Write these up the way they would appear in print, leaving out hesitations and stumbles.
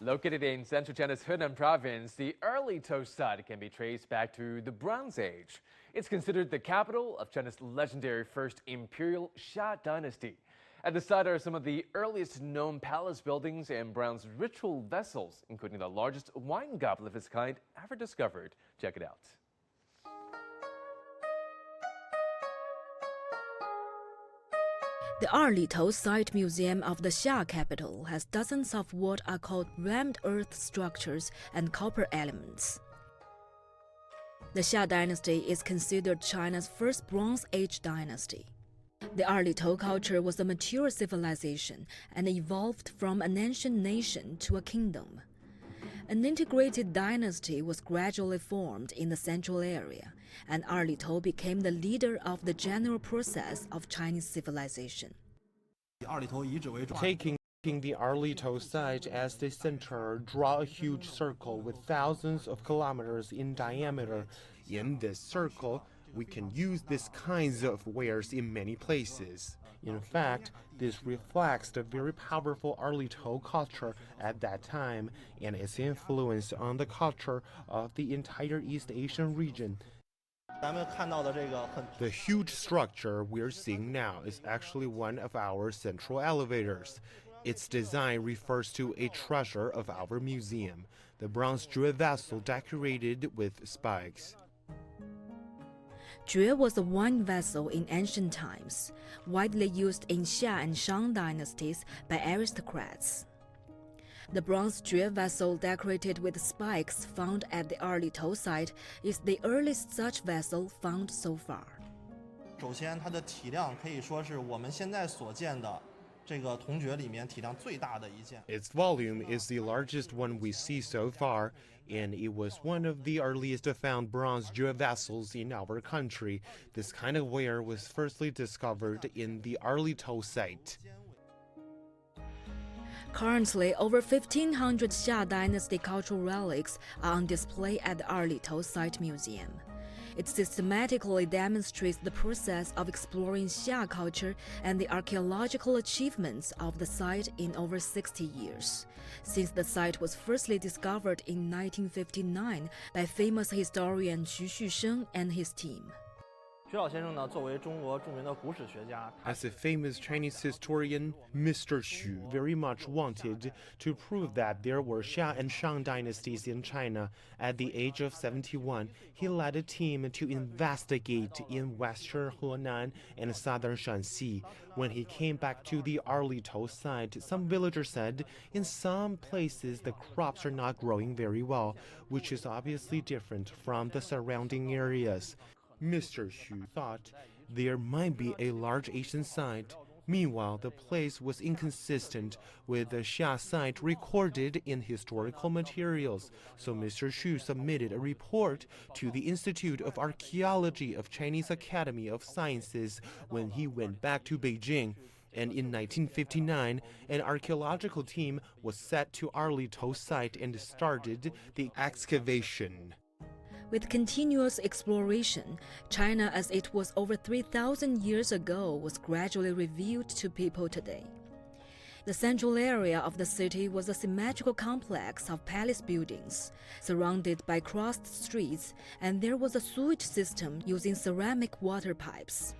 Located in central China's Henan province, the ERLITOU site can be traced back to the Bronze Age. It's considered the capital of China's legendary first imperial Xia dynasty. At the site are some of the earliest known palace buildings and bronze ritual vessels, including the largest wine goblet of its kind ever discovered. Check it out. The ERLITOU Site Museum of the Xia capital has dozens of what are called rammed earth structures and copper elements. The Xia dynasty is considered China's first Bronze Age dynasty. The ERLITOU culture was a mature civilization and evolved from an ancient nation to a kingdom. An integrated dynasty was gradually formed in the central area, and ERLITOU became the leader of the general process of Chinese civilization. Taking the ERLITOU site as the center, draw a huge circle with thousands of kilometers in diameter. In this circle, we can use these kinds of wares in many places. In fact, this reflects the very powerful ERLITOU culture at that time and its influence on the culture of the entire East Asian region. The huge structure we're seeing now is actually one of our central elevators. Its design refers to a treasure of our museum, the bronze jewel vessel decorated with spikes. Jue was a wine vessel in ancient times, widely used in Xia and Shang dynasties by aristocrats. The bronze jue vessel decorated with spikes found at the ERLITOU site is the earliest such vessel found so far. Its volume is the largest one we see so far, and it was one of the earliest found bronze jewel vessels in our country. This kind of ware was firstly discovered in the ERLITOU site. Currently, over 1,500 Xia dynasty cultural relics are on display at the ERLITOU Site Museum. It systematically demonstrates the process of exploring Xia culture and the archaeological achievements of the site in over 60 years, since the site was firstly discovered in 1959 by famous historian Xu Xusheng and his team. As a famous Chinese historian, Mr. Xu very much wanted to prove that there were Xia and Shang dynasties in China. At the age of 71, he led a team to investigate in western Henan and southern Shanxi. When he came back to the ERLITOU site, some villagers said in some places the crops are not growing very well, which is obviously different from the surrounding areas. Mr. Xu thought there might be a large Asian site. Meanwhile, the place was inconsistent with the Xia site recorded in historical materials, so Mr. Xu submitted a report to the Institute of Archaeology of Chinese Academy of Sciences when he went back to Beijing. And in 1959, an archaeological team was sent to ERLITOU site and started the excavation. With continuous exploration, China as it was over 3,000 years ago was gradually revealed to people today. The central area of the city was a symmetrical complex of palace buildings, surrounded by crossed streets, and there was a sewage system using ceramic water pipes.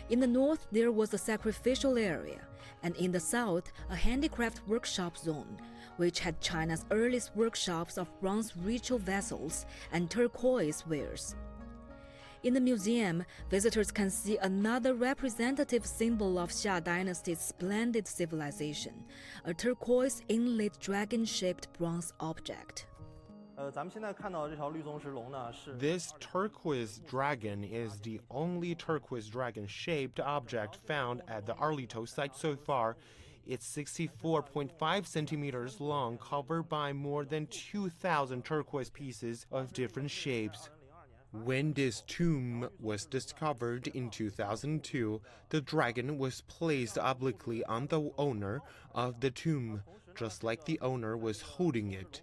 In the north, there was a sacrificial area, and in the south, a handicraft workshop zone, which had China's earliest workshops of bronze ritual vessels and turquoise wares. In the museum, visitors can see another representative symbol of Xia dynasty's splendid civilization, a turquoise inlaid dragon-shaped bronze object. This turquoise dragon is the only turquoise dragon-shaped object found at the ERLITOU site so far. It's 64.5 centimeters long, covered by more than 2,000 turquoise pieces of different shapes. When this tomb was discovered in 2002, the dragon was placed obliquely on the owner of the tomb, just like the owner was holding it.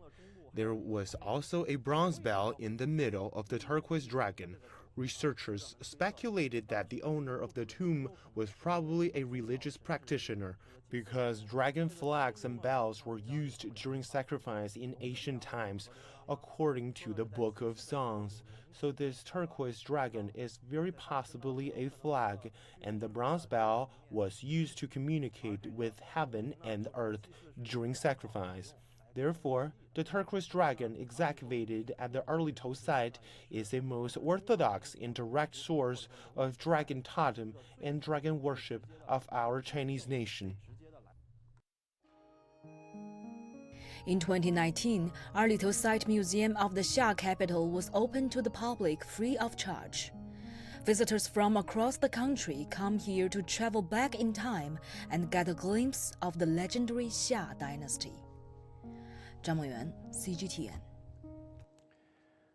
There was also a bronze bell in the middle of the turquoise dragon, Researchers speculated that the owner of the tomb was probably a religious practitioner because dragon flags and bells were used during sacrifice in ancient times, according to the Book of Songs. So this turquoise dragon is very possibly a flag, and the bronze bell was used to communicate with heaven and earth during sacrifice. Therefore, the turquoise dragon excavated at the ERLITOU site is a most orthodox and direct source of dragon totem and dragon worship of our Chinese nation. In 2019, ERLITOU Site Museum of the Xia capital was opened to the public free of charge. Visitors from across the country come here to travel back in time and get a glimpse of the legendary Xia dynasty. 张梦圆 CGTN